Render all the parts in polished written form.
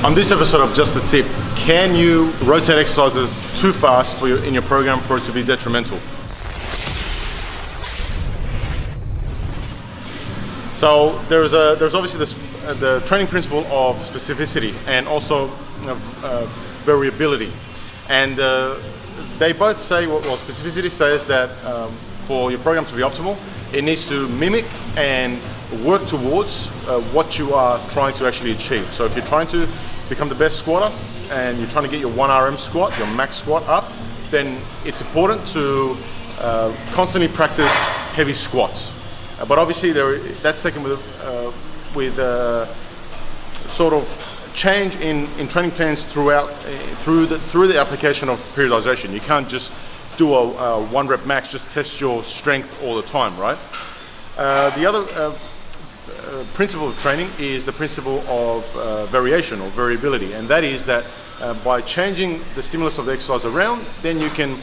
On this episode of Just a Tip, can you rotate exercises too fast in your program for it to be detrimental? So there's obviously the training principle of specificity and also of variability, and they both say, well, specificity says that for your program to be optimal, it needs to mimic and work towards what you are trying to actually achieve. So if you're trying to become the best squatter and you're trying to get your 1 RM squat, your max squat up, then it's important to constantly practice heavy squats. But obviously that's taken with sort of change in training plans through the application of periodization. You can't just do a 1 rep max, just test your strength all the time, right? The other principle of training is the principle of variation or variability, and that is that by changing the stimulus of the exercise around, then you can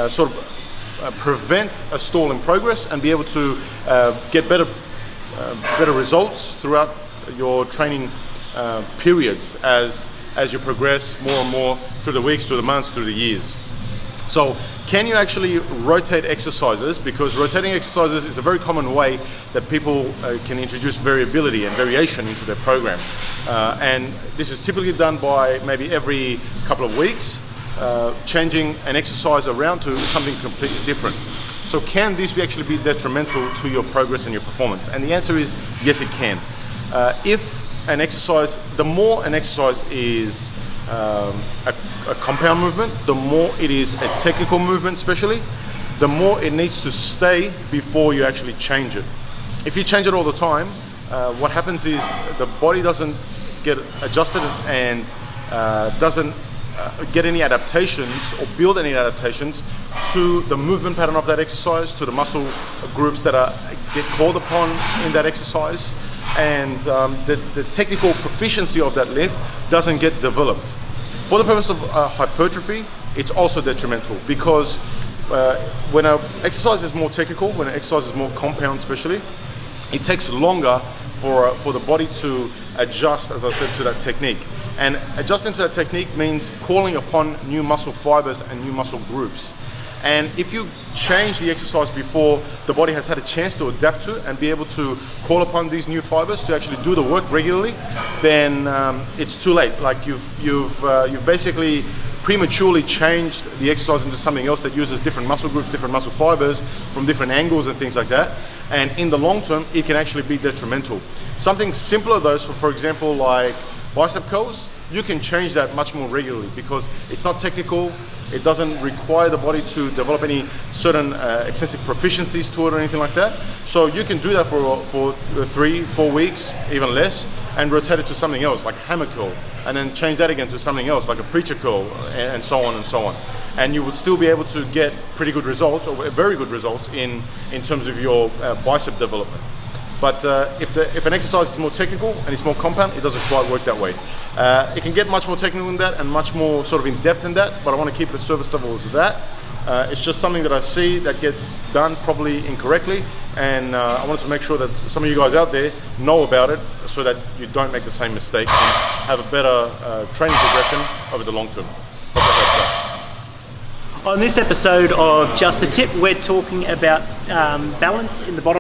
sort of prevent a stall in progress and be able to get better results throughout your training periods as you progress more and more through the weeks, through the months, through the years. So can you actually rotate exercises? Because rotating exercises is a very common way that people can introduce variability and variation into their program. And this is typically done by maybe every couple of weeks, changing an exercise around to something completely different. So can this actually be detrimental to your progress and your performance? And the answer is yes, it can. If an exercise, the more an exercise is a compound movement, the more it is a technical movement especially, the more it needs to stay before you actually change it. If you change it all the time, what happens is the body doesn't get adjusted and doesn't get any adaptations or build any adaptations to the movement pattern of that exercise, to the muscle groups that get called upon in that exercise, and the technical proficiency of that lift doesn't get developed. For the purpose of hypertrophy, it's also detrimental, because when an exercise is more technical, when an exercise is more compound especially, it takes longer for the body to adjust, as I said, to that technique. And adjusting to that technique means calling upon new muscle fibers and new muscle groups. And if you change the exercise before the body has had a chance to adapt to and be able to call upon these new fibers to actually do the work regularly, then it's too late. Like you've basically prematurely changed the exercise into something else that uses different muscle groups, different muscle fibers from different angles and things like that. And in the long term, it can actually be detrimental. Something simpler though, so for example, like bicep curls, you can change that much more regularly because it's not technical. It doesn't require the body to develop any certain excessive proficiencies to it or anything like that. So you can do that for 3-4 weeks, even less, and rotate it to something else like hammer curl, and then change that again to something else like a preacher curl, and so on and so on. And you would still be able to get pretty good results, or very good results in terms of your bicep development. But if an exercise is more technical and it's more compound, it doesn't quite work that way. It can get much more technical than that and much more sort of in depth than that, but I want to keep it at surface level as that. It's just something that I see that gets done probably incorrectly, and I wanted to make sure that some of you guys out there know about it so that you don't make the same mistake and have a better training progression over the long term. Hope that helps out. On this episode of Just a Tip, we're talking about balance in the bottom